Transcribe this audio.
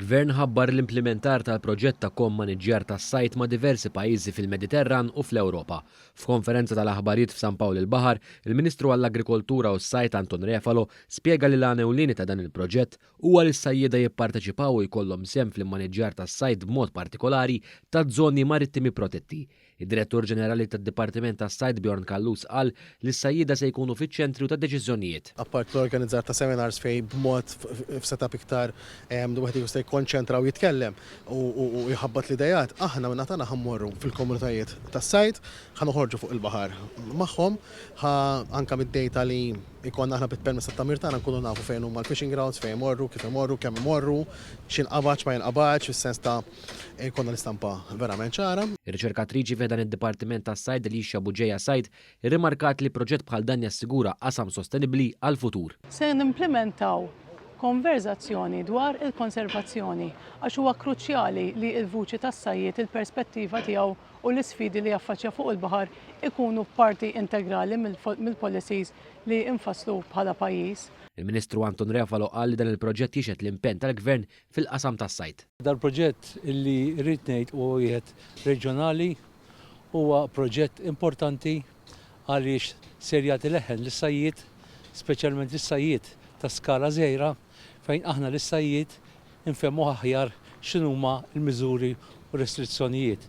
Il-Gvern ħabbar l-implementar tal-proġett ta' kommaniġġjar tas-sajt ma' diversi pajjiżi fil-Mediterran u fl-Ewropa. F'konferenza tal-aħbarijiet f'San Pawl il-Baħar, il-Ministru għall-Agrikoltura u s-Sajt Anton Refalo spjega li l-għanewlieni ta' dan il-proġett huwa li s-sajjieda jipparteċipaw u jkollhom sehem fl-immaniġġjar tas-sajt b'mod partikolari ta' żoni marittimi protetti. Id-Direttur Ġenerali tad-Dipartiment tas-Sajt Bjorn Kallus qal li s-sajjieda se jkunu fiċ-ċentru ta' deċiżjonijiet. Appart l-organizzar ta' seminars fej b'mod f'setup iktar wieħed jista' jikkonċentra u jitkellem u jħabbat l-idejat, aħna minna tagħna ħammorru fil-komunitajiet tas-sajt ħanoħorġu fuq il-baħar magħhom anke mid-dejta li ikonna aħna bit-permess tat-tamir tagħna nkunu nafu fejn huma l-fishing grounds, fejn imorru, kif imorru, kemm imorru, x'inqabaġġ ma jinqabaġġ fis-sens ta' jkollna l-istampa verament ċara. Ir-riċerkatriċi f'dan id-Dipartiment tas-Sajd Elixja Buġejja Sajd irrimarkat li proġett bħal dan jassigura qasam sostenibbli għall-futur. Se nimplementaw konverzazzjoni dwar il-konservazzjoni għax huwa kruċjali li l-vuċi tas-sajjiet, il-perspettiva tiegħu u l-isfidi li jaffaċċja fuq il-baħar ikunu parti integrali mill-policies li infasslu bħala pajjiż. Il-Ministru Anton Refalo qal li dan il-proġett jixed l-impenn tal-Gvern fil-qasam tas-sajt. Dal-proġett li rrid ngħid huwa wieħed reġjonali huwa proġett importanti għaliex ser jagħti leħen lis-sajjiet, speċjalment lis-sajjiet ta' skala żgħira fejn aħna lis-sajjiet infehmu aħjar x'inhuma l-miżuri u restrizzjonijiet.